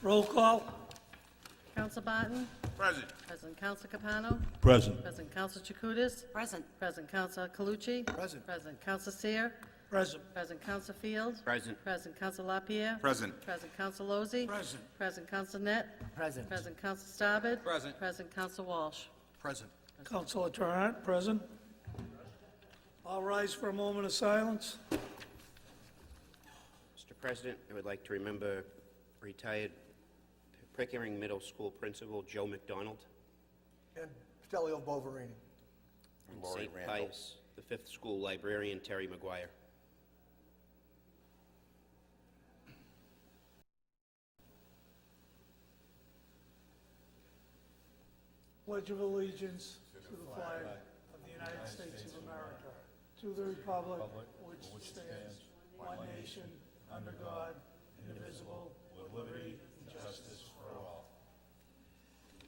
Roll call. Counsel Barton? Present. Present Counsel Capano? Present. Present Counsel Chakutis? Present. Present Counsel Calucci? Present. Present Counsel Seer? Present. Present Counsel Field? Present. Present Counsel LaPierre? Present. Present Counsel Lozey? Present. Present Counsel Net? Present. Present Counsel Starbird? Present. Present Counsel Walsh? Present. Councilor Tarrant, present. All rise for a moment of silence. Mr. President, I would like to remember retired Pickering Middle School Principal Joe McDonald And Stelio Boverini. and Lori St. Randall. Pius, the fifth school librarian Terry McGuire. Pledge of allegiance to the flag of the United States of America, to the republic which stands one nation, under God, indivisible, with liberty and justice for all.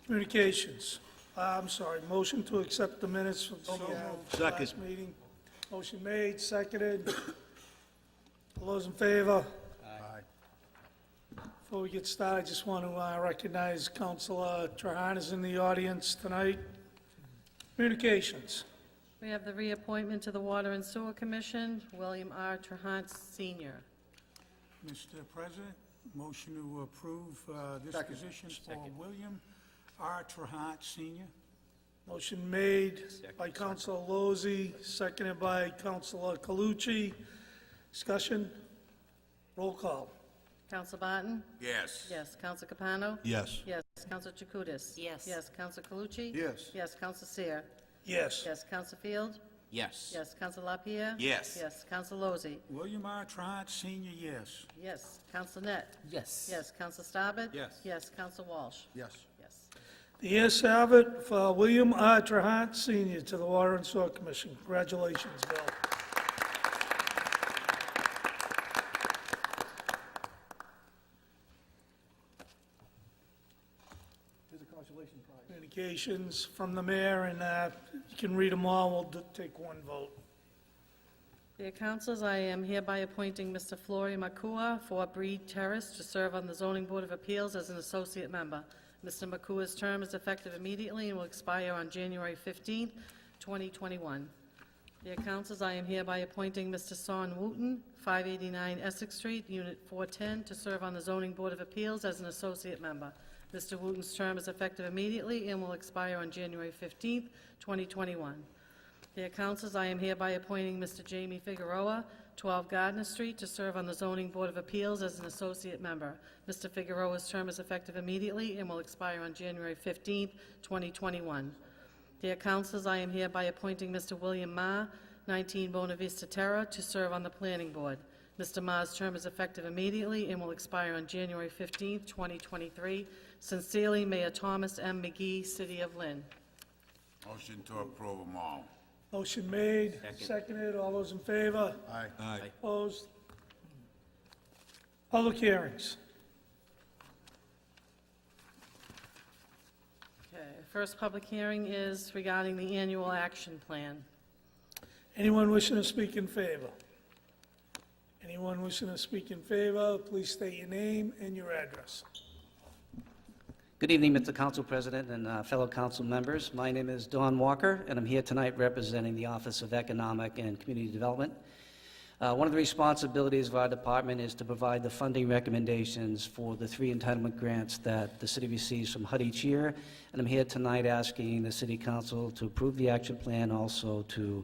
Communications. Motion to accept the minutes from the last meeting. Motion made, seconded. All those in favor? Before we get started, I just want to recognize Councilor Trahan is in the audience tonight. Communications. We have the reappointment to the Water and Sewer Commission, William R. Trahant Sr. Mr. President, motion to approve this Second. position for William R. Trahant Sr. Motion made by Councilor Lozey, seconded by Councilor Calucci. Discussion. Roll call. Counsel Barton? Yes. Yes. Counsel Capano? Yes. Yes. Counsel Chakutis? Yes. Yes. Counsel Calucci? Yes. Yes. Counsel Seer? Yes. Yes. Counsel Field? Yes. Yes. Counsel LaPierre? Yes. Yes. Counsel Lozey? William R. Trahant Sr., yes. Yes. Counsel Net? Yes. Yes. Counsel Starbird? Yes. Yes. Counsel Walsh? Yes. Yes. The ayes have it for William R. Trahant Sr. to the Water and Sewer Commission. Congratulations, Bill. Here's a consolation prize. Communications from the mayor, and you can read them all. We'll take one vote. Dear councilors, I am hereby appointing Mr. Flory Makua for Breed Terrace to serve on the Zoning Board of Appeals as an associate member. Mr. Makua's term is effective immediately and will expire on January 15th, 2021. Dear councilors, I am hereby appointing Mr. Son Wooten, 589 Essex Street, Unit 410, to serve on the Zoning Board of Appeals as an associate member. Mr. Wooten's term is effective immediately and will expire on January 15th, 2021. Dear councilors, I am hereby appointing Mr. Jamie Figueroa, 12 Gardner Street, to serve on the Zoning Board of Appeals as an associate member. Mr. Figueroa's term is effective immediately and will expire on January 15th, 2021. Dear councilors, I am hereby appointing Mr. William Ma, 19 Bona Vista Terra, to serve on the Planning Board. Mr. Ma's term is effective immediately and will expire on January 15th, 2023. Sincerely, Mayor Thomas M. McGee, City of Lynn. Motion to approve them all. Motion made, seconded. All those in favor? Aye. Aye. Opposed? Public hearings. Okay, first public hearing is regarding the annual action plan. Anyone wishing to speak in favor? Anyone wishing to speak in favor, please state your name and your address. Good evening, Mr. Council President and fellow council members. My name is Don Walker, and I'm here tonight representing the Office of Economic and Community Development. One of the responsibilities of our department is to provide the funding recommendations for the 3 entitlement grants that the city receives from HUD each year, and I'm here tonight asking the City Council to approve the action plan, also to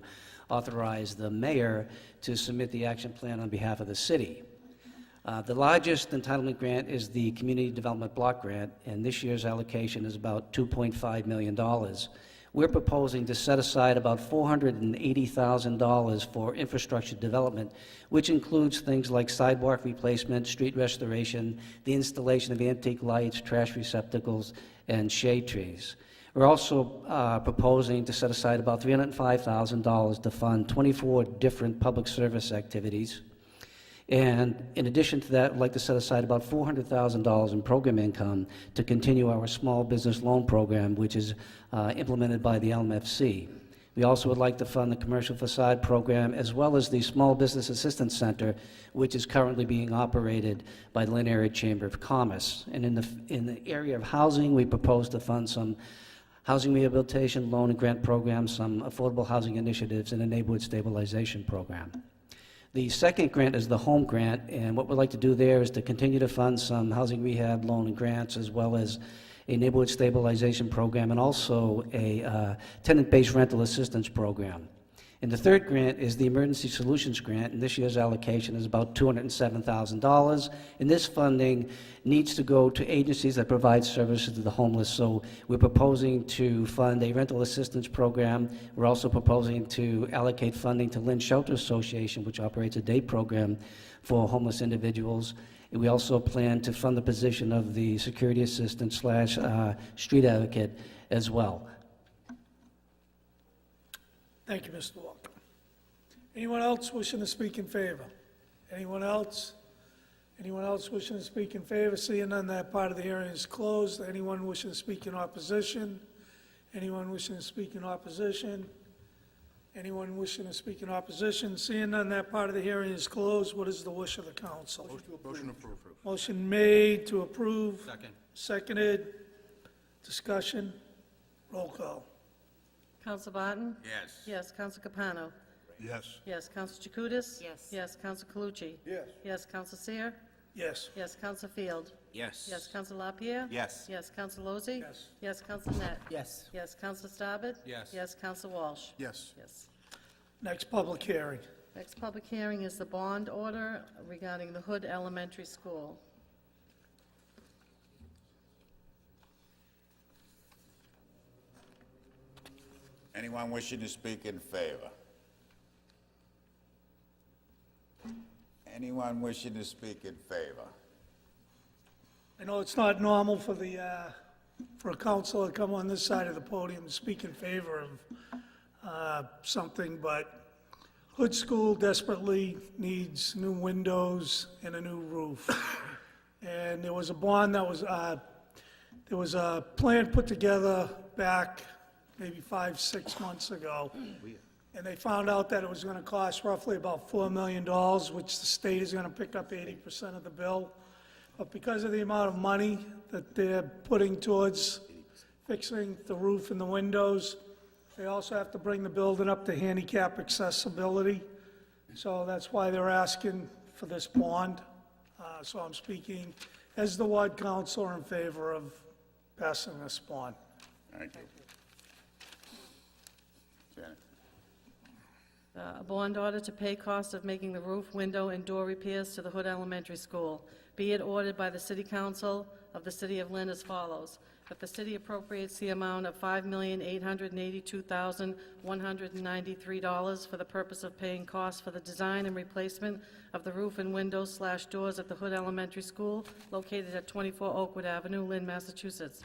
authorize the mayor to submit the action plan on behalf of the city. The largest entitlement grant is the Community Development Block Grant, and this year's allocation is about $2.5 million. We're proposing to set aside about $480,000 for infrastructure development, which includes things like sidewalk replacement, street restoration, the installation of antique lights, trash receptacles, and shade trees. We're also proposing to set aside about $305,000 to fund 24 different public service activities. And in addition to that, I'd like to set aside about $400,000 in program income to continue our small business loan program, which is implemented by the LMFC. We also would like to fund the commercial facade program as well as the Small Business Assistance Center, which is currently being operated by the Lynn Area Chamber of Commerce. And in the area of housing, we propose to fund some housing rehabilitation, loan and grant programs, some affordable housing initiatives, and a neighborhood stabilization program. The second grant is the home grant, and what we'd like to do there is to continue to fund some housing rehab, loan and grants, as well as a neighborhood stabilization program, and also a tenant-based rental assistance program. And the third grant is the Emergency Solutions Grant, and this year's allocation is about $207,000. And this funding needs to go to agencies that provide services to the homeless. So we're proposing to fund a rental assistance program. We're also proposing to allocate funding to Lynn Shelter Association, which operates a day program for homeless individuals. And we also plan to fund the position of the security assistant slash street advocate as well. Thank you, Mr. Walker. Anyone else wishing to speak in favor? Anyone else? Anyone else wishing to speak in favor? Seeing none, that part of the hearing is closed. Anyone wishing to speak in opposition? Anyone wishing to speak in opposition? Anyone wishing to speak in opposition? Seeing none, that part of the hearing is closed. What is the wish of the council? Motion approved. Motion made to approve. Second. Seconded. Discussion. Roll call. Counsel Barton? Yes. Yes. Counsel Capano? Yes. Yes. Counsel Chakutis? Yes. Yes. Counsel Calucci? Yes. Yes. Counsel Seer? Yes. Yes. Counsel Field? Yes. Yes. Counsel LaPierre? Yes. Yes. Counsel Lozey? Yes. Yes. Counsel Net? Yes. Yes. Counsel Starbird? Yes. Yes. Counsel Walsh? Yes. Yes. Next public hearing. Next public hearing is the bond order regarding the Hood Elementary School. Anyone wishing to speak in favor? Anyone wishing to speak in favor? I know it's not normal for for a council to come on this side of the podium and speak in favor of something, but Hood School desperately needs new windows and a new roof. And there was a bond that was, there was a plan put together back maybe 5-6 months ago. And they found out that it was going to cost roughly about $4 million, which the state is going to pick up 80% of the bill. But because of the amount of money that they're putting towards fixing the roof and the windows, they also have to bring the building up to handicap accessibility. So that's why they're asking for this bond. So I'm speaking as the ward councilor in favor of passing this bond. Thank you. Janet? A bond order to pay cost of making the roof, window, and door repairs to the Hood Elementary School. Be it ordered by the City Council of the City of Lynn as follows: that the city appropriates the amount of $5,882,193 for the purpose of paying costs for the design and replacement of the roof and windows / doors at the Hood Elementary School located at 24 Oakwood Avenue, Lynn, Massachusetts,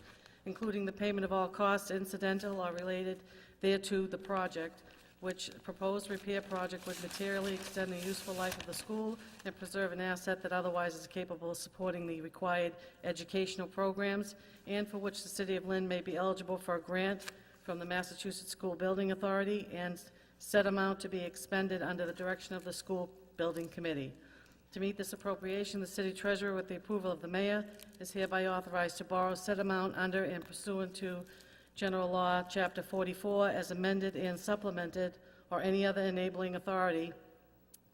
including the payment of all costs incidental or related thereto the project, which proposed repair project would materially extend the useful life of the school and preserve an asset that otherwise is capable of supporting the required educational programs, and for which the City of Lynn may be eligible for a grant from the Massachusetts School Building Authority, and said amount to be expended under the direction of the School Building Committee. To meet this appropriation, the city treasurer, with the approval of the mayor, is hereby authorized to borrow said amount under and pursuant to General Law, Chapter 44, as amended and supplemented, or any other enabling authority,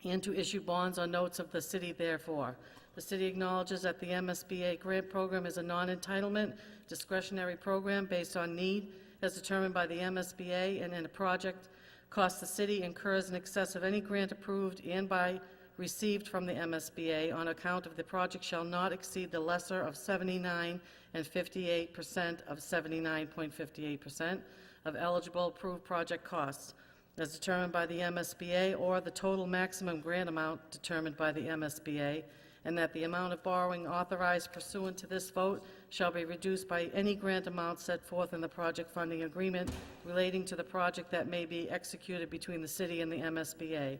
and to issue bonds or notes of the city therefore. The city acknowledges that the MSBA grant program is a non-entitlement, discretionary program based on need, as determined by the MSBA, and in a project cost the city incurs in excess of any grant approved and by received from the MSBA on account of the project shall not exceed the lesser of 79 and 58% of 79.58% of eligible approved project costs, as determined by the MSBA, or the total maximum grant amount determined by the MSBA, and that the amount of borrowing authorized pursuant to this vote shall be reduced by any grant amount set forth in the project funding agreement relating to the project that may be executed between the city and the MSBA.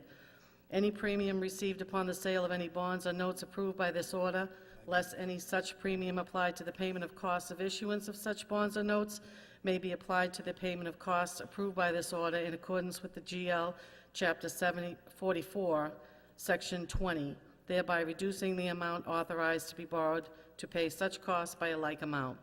Any premium received upon the sale of any bonds or notes approved by this order, less any such premium applied to the payment of costs of issuance of such bonds or notes, may be applied to the payment of costs approved by this order in accordance with the GL Chapter 44, Section 20, thereby reducing the amount authorized to be borrowed to pay such costs by a like amount.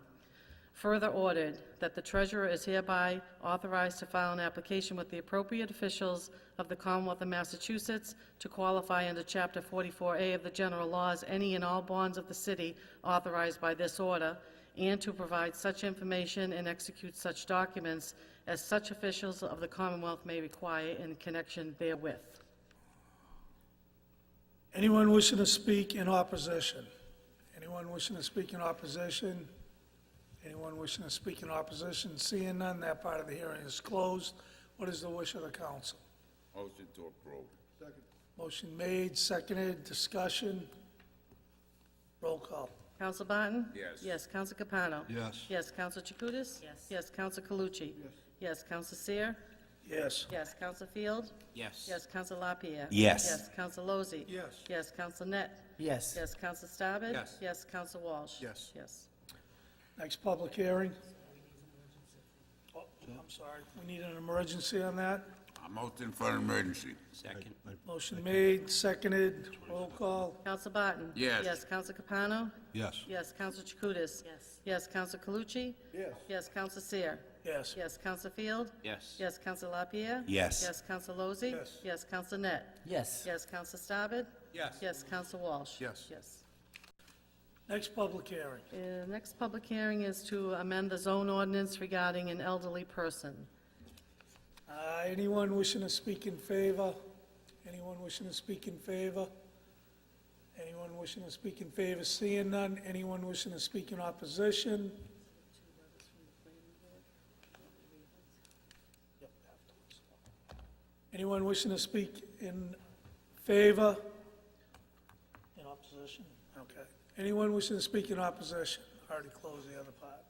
Further ordered that the treasurer is hereby authorized to file an application with the appropriate officials of the Commonwealth of Massachusetts to qualify under Chapter 44A of the general laws any and all bonds of the city authorized by this order, and to provide such information and execute such documents as such officials of the Commonwealth may require in connection therewith. Anyone wishing to speak in opposition? Anyone wishing to speak in opposition? Anyone wishing to speak in opposition? Seeing none, that part of the hearing is closed. What is the wish of the council? Motion to approve. Second. Motion made, seconded, discussion. Roll call. Counsel Barton? Yes. Yes. Counsel Capano? Yes. Yes. Counsel Chakutis? Yes. Yes. Counsel Calucci? Yes. Yes. Counsel Seer? Yes. Yes. Counsel Field? Yes. Yes. Counsel LaPierre? Yes. Yes. Counsel Lozey? Yes. Yes. Counsel Net? Yes. Yes. Counsel Staben? Yes. Yes. Counsel Walsh? Yes. Yes. Next public hearing. Oh, I'm sorry, we need an emergency on that. I'm motion for an emergency. Second. Motion made, seconded, roll call. Counsel Barton? Yes. Yes. Counsel Capano? Yes. Yes. Counsel Chakutis? Yes. Yes. Counsel Calucci? Yes. Yes. Counsel Seer? Yes. Yes. Counsel Field? Yes. Yes. Counsel LaPierre? Yes. Yes. Counsel Lozey? Yes. Yes. Counsel Net? Yes. Yes. Counsel Staben? Yes. Yes. Counsel Walsh? Yes. Yes. Next public hearing. Next public hearing is to amend the zone ordinance regarding an elderly person. Anyone wishing to speak in favor? Anyone wishing to speak in favor? Anyone wishing to speak in favor? Seeing none. Anyone wishing to speak in opposition? Anyone wishing to speak in favor? In opposition? Okay. Anyone wishing to speak in opposition? Already closed the other part.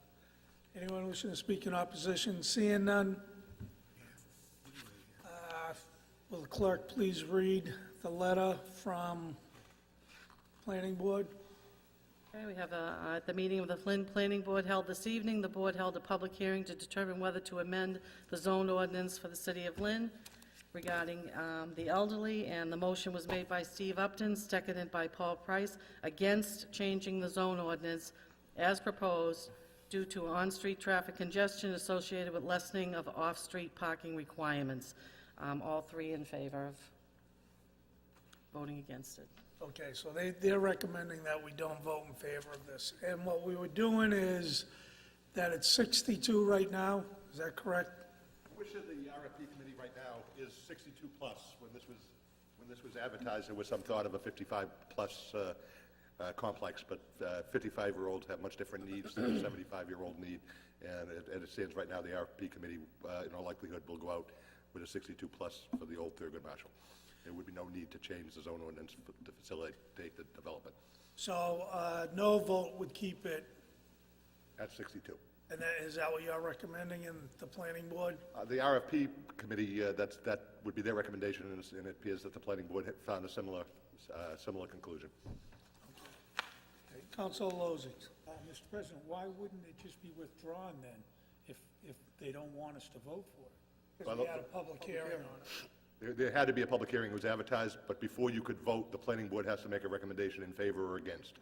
Anyone wishing to speak in opposition? Seeing none? Will the clerk please read the letter from Planning Board? Okay, we have at the meeting of the Flynn Planning Board held this evening, the board held a public hearing to determine whether to amend the zone ordinance for the city of Lynn regarding the elderly, and the motion was made by Steve Upton, seconded by Paul Price, against changing the zone ordinance as proposed due to on-street traffic congestion associated with lessening of off-street parking requirements. All three in favor of voting against it. Okay, so they're recommending that we don't vote in favor of this. And what we were doing is that it's 62 right now, is that correct? Wish of the RFP committee right now is 62 plus. When this was advertised, there was some thought of a 55 plus complex, but 55-year-olds have much different needs than a 75-year-old need. And as it stands right now, the RFP committee, in all likelihood, will go out with a 62 plus for the old Thurgood Marshall. There would be no need to change the zone ordinance to facilitate the development. So no vote would keep it, At 62. and is that what you're recommending in the Planning Board? The RFP committee, that would be their recommendation, and it appears that the planning board had found a similar conclusion. Council Lozey. Mr. President, why wouldn't it just be withdrawn then, if they don't want us to vote for it? Because we had a public hearing on it. There had to be a public hearing, it was advertised, but before you could vote, the planning board has to make a recommendation in favor or against.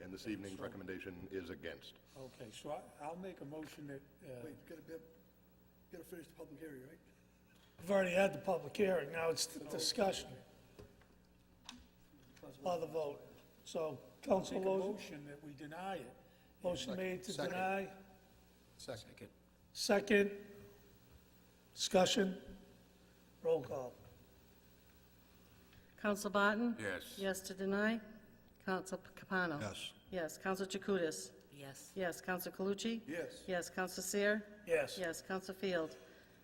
And this evening's recommendation is against. Okay, so I'll make a motion that, Wait, gotta finish the public hearing, right? We've already had the public hearing, now it's the discussion. Or the vote. So, Council make a Lozey, motion that we deny it. motion made to Second. deny, Second. second, discussion, roll call. Counsel Barton? Yes. Yes to deny? Counsel Capano? Yes. Yes. Counsel Chakutis? Yes. Yes. Counsel Calucci? Yes. Yes. Counsel Seer? Yes. Yes. Counsel Field?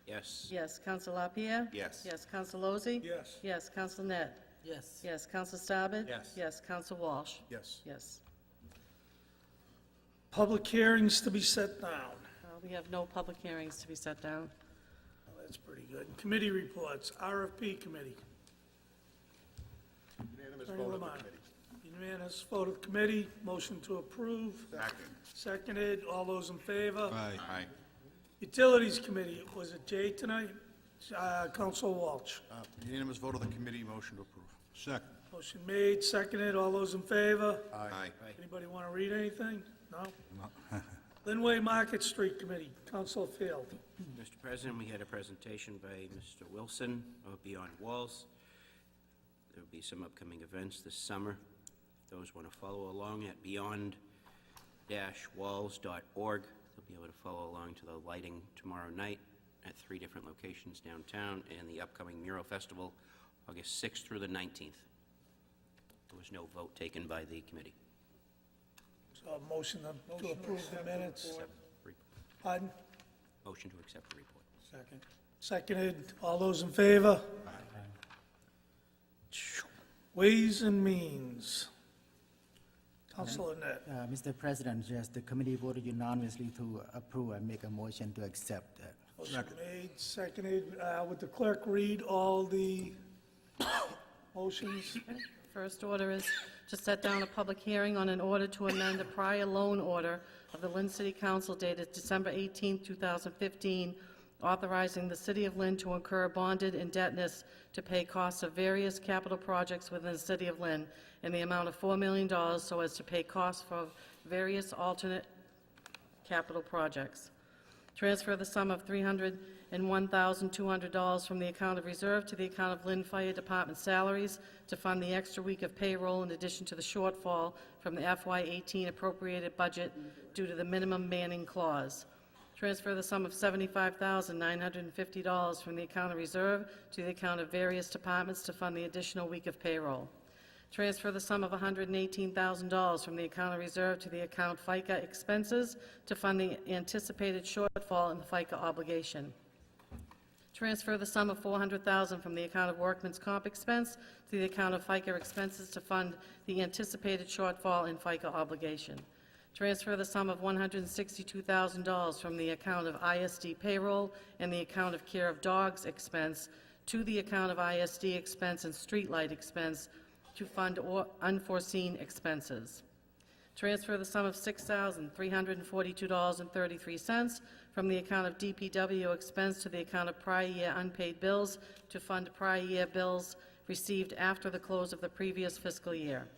Yes. Yes. Counsel LaPierre? Yes. Yes. Counsel Lozey? Yes. Yes. Counsel Net? Yes. Yes. Counsel Staben? Yes. Yes. Counsel Walsh? Yes. Yes. Public hearings to be set down. We have no public hearings to be set down. Well, that's pretty good. Committee reports, RFP committee. Unanimous Attorney vote of the Lamont. committee. Unanimous vote of committee, motion to approve. Second. Seconded, all those in favor? Aye. Aye. Utilities Committee, was it Jay tonight? Council Walsh. Unanimous vote of the committee, motion to approve. Second. Motion made, seconded, all those in favor? Aye. Anybody want to read anything? No? Linway Market Street Committee, Council Field. Mr. President, we had a presentation by Mr. Wilson of Beyond Walls. There will be some upcoming events this summer. If those want to follow along at beyond-walls.org, they'll be able to follow along to the lighting tomorrow night at 3 different locations downtown, and the upcoming Mural Festival, August 6th through the 19th. There was no vote taken by the committee. So a motion to approve the minutes. Pardon? Motion to accept the report. Second. Seconded, all those in favor? Ways and Means. Councilor Net. Mr. President, yes, the committee voted unanimously to approve and make a motion to accept that. Motion made, seconded. Would the clerk read all the motions? First order is to set down a public hearing on an order to amend a prior loan order of the Lynn City Council dated December 18, 2015, authorizing the City of Lynn to incur bonded indebtedness to pay costs of various capital projects within the City of Lynn in the amount of $4 million so as to pay costs for various alternate capital projects. Transfer the sum of $301,200 from the account of reserve to the account of Lynn Fire Department salaries to fund the extra week of payroll in addition to the shortfall from the FY18 appropriated budget due to the minimum manning clause. Transfer the sum of $75,950 from the account of reserve to the account of various departments to fund the additional week of payroll. Transfer the sum of $118,000 from the account of reserve to the account FICA expenses to fund the anticipated shortfall in the FICA obligation. Transfer the sum of $400,000 from the account of workman's comp expense to the account of FICA expenses to fund the anticipated shortfall in FICA obligation. Transfer the sum of $162,000 from the account of ISD payroll and the account of care of dogs expense to the account of ISD expense and streetlight expense to fund unforeseen expenses. Transfer the sum of $6,342.33 from the account of DPW expense to the account of prior year unpaid bills to fund prior year bills received after the close of the previous fiscal year.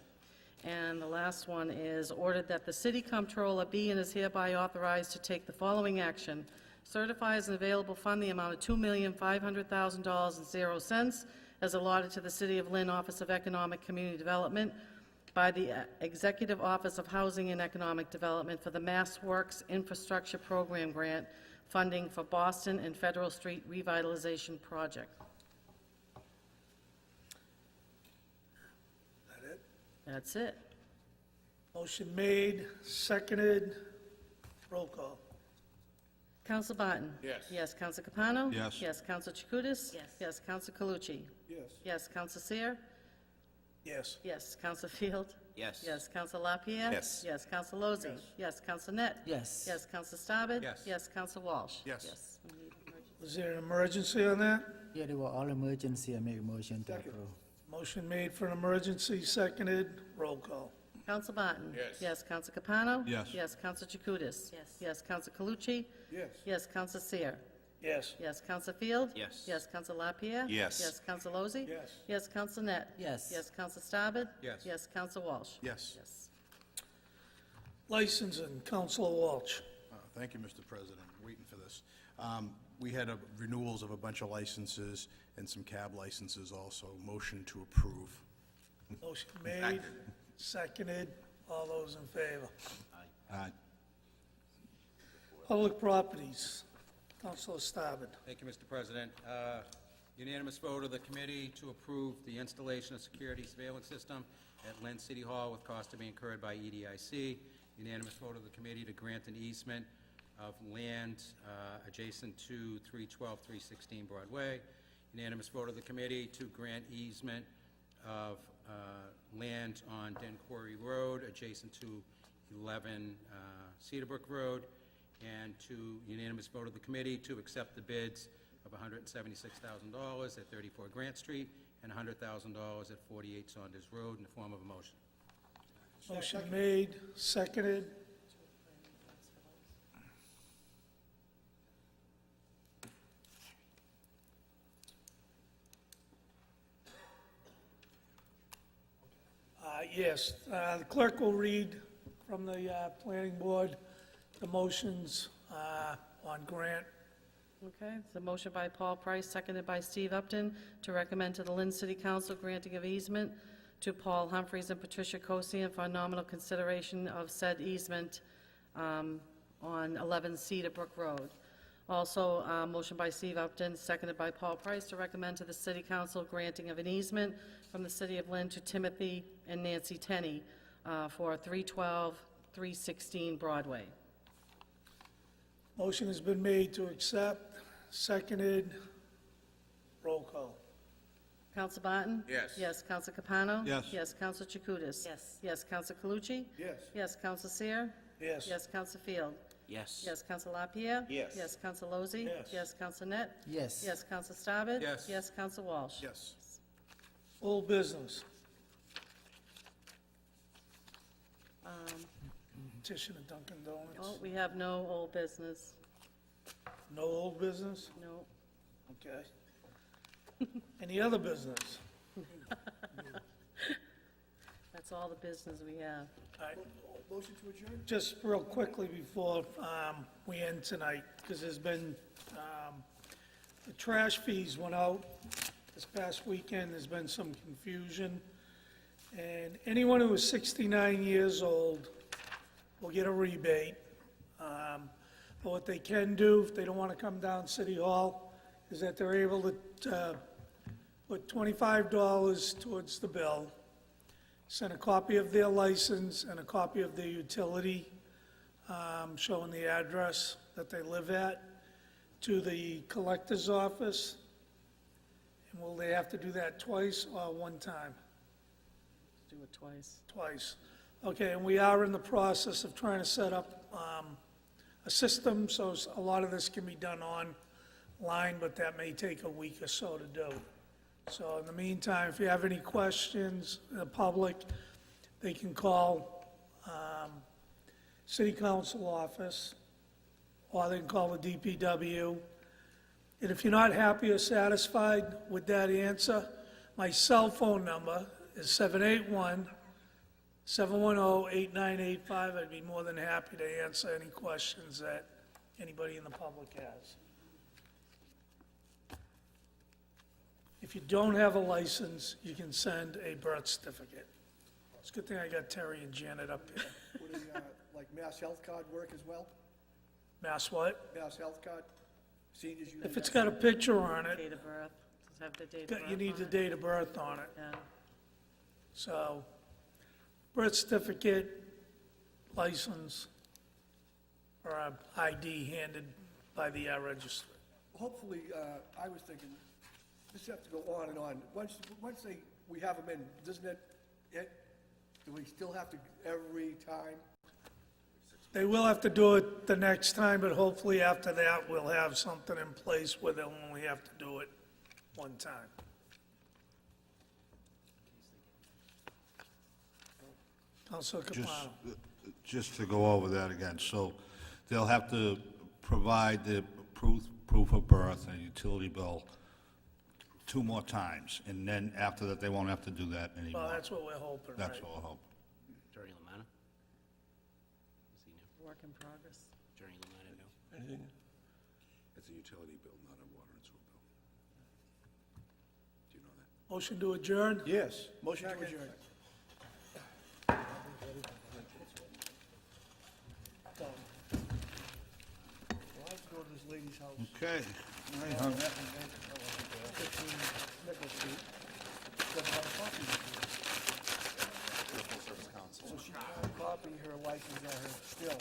And the last one is ordered that the city comptroller be and is hereby authorized to take the following action. Certifies an available fund the amount of $2,500,000.00 as allotted to the City of Lynn Office of Economic Community Development by the Executive Office of Housing and Economic Development for the Mass Works Infrastructure Program Grant funding for Boston and Federal Street Revitalization Project. That it? That's it. Motion made, seconded, roll call. Counsel Barton? Yes. Yes, Counsel Capano? Yes. Yes, Counsel Chakutis? Yes. Yes, Counsel Calucci? Yes. Yes, Counsel Seer? Yes. Yes, Counsel Field? Yes. Yes, Counsel LaPierre? Yes. Yes, Counsel Lozey? Yes, Counsel Net? Yes. Yes, Counsel Staben? Yes. Yes, Counsel Walsh? Yes. Was there an emergency on that? Yeah, they were all emergency. I make a motion to approve. Motion made for an emergency, seconded, roll call. Counsel Barton? Yes. Yes, Counsel Capano? Yes. Yes, Counsel Chakutis? Yes. Yes, Counsel Calucci? Yes. Yes, Counsel Seer? Yes. Yes, Counsel Field? Yes. Yes, Counsel LaPierre? Yes. Yes, Counsel Lozey? Yes. Yes, Counsel Net? Yes. Yes, Counsel Staben? Yes. Yes, Counsel Walsh? Yes. Yes. Licensing, Councilor Walsh. Thank you, Mr. President. Waiting for this. We had renewals of a bunch of licenses and some cab licenses also. Motion to approve. Motion made, seconded, all those in favor. Aye. Public Properties, Councilor Staben. Thank you, Mr. President. Unanimous vote of the committee to approve the installation of security surveillance system at Lynn City Hall with cost to be incurred by EDIC. Unanimous vote of the committee to grant an easement of land adjacent to 312, 316 Broadway. Unanimous vote of the committee to grant easement of land on Den Quarry Road adjacent to 11 Cedarbrook Road, and to unanimous vote of the committee to accept the bids of $176,000 at 34 Grant Street and $100,000 at 48 Saunders Road in the form of a motion. Motion made, seconded. Yes, the clerk will read from the planning board the motions on grant. Okay, it's a motion by Paul Price, seconded by Steve Upton, to recommend to the Lynn City Council granting of easement to Paul Humphreys and Patricia Kosian for a nominal consideration of said easement on 11 Cedar Brook Road. Also, motion by Steve Upton, seconded by Paul Price, to recommend to the City Council granting of an easement from the City of Lynn to Timothy and Nancy Tenney for 312, 316 Broadway. Motion has been made to accept, seconded, roll call. Counsel Barton? Yes. Yes, Counsel Capano? Yes. Yes, Counsel Chakutis? Yes. Yes, Counsel Calucci? Yes. Yes, Counsel Seer? Yes. Yes, Counsel Field? Yes. Yes, Counsel LaPierre? Yes. Yes, Counsel Lozey? Yes. Yes, Counsel Net? Yes. Yes, Counsel Staben? Yes. Yes, Counsel Walsh? Yes. Old business. Petition of Dunkin' Oh, Donuts. we have no old business. No old business? No. Okay. Any other business? That's all the business we have. All right. Motion to adjourn? Just real quickly before we end tonight, because there's been, the trash fees went out this past weekend, there's been some confusion. And anyone who is 69 years old will get a rebate. But what they can do, if they don't want to come down City Hall, is that they're able to put $25 towards the bill, send a copy of their license and a copy of their utility, showing the address that they live at, to the collector's office. And will they have to do that twice or one time? Do it twice. Twice. Okay, and we are in the process of trying to set up a system, so a lot of this can be done online, but that may take a week or so to do. So in the meantime, if you have any questions, the public, they can call City Council office, or they can call the DPW. And if you're not happy or satisfied with that answer, my cell phone number is 781-710-8985. I'd be more than happy to answer any questions that anybody in the public has. If you don't have a license, you can send a birth certificate. It's a good thing I got Terry and Janet up here. Would a, like, Mass Health Card work as well? Mass what? Mass Health Card? Seniors use If it's that? got a picture on it, Date of birth. Does it have the date of birth you need on the it? date of birth on it. Yeah. So, birth certificate, license, or a ID handed by the registrar. Hopefully, I was thinking, this has to go on and on. Once we have them in, doesn't it, do we still have to every time? They will have to do it the next time, but hopefully after that, we'll have something in place where they'll only have to do it one time. Councilor Capano. Just to go over that again, so they'll have to provide the proof of birth and utility bill 2 more times, and then after that, they won't have to do that anymore. Well, that's what we're hoping, right? That's what we're hoping. Attorney Lamanna? Does he know? Work in progress. Attorney Lamanna know? Anything? It's a utility bill, not a water and sewer bill. Do you know that? Motion to adjourn? Yes. Motion to adjourn. Well, I have to go to this lady's house. Okay. I hung that. 15 Nichols Street. Doesn't have a copy of it. So she can't copy her license at her still.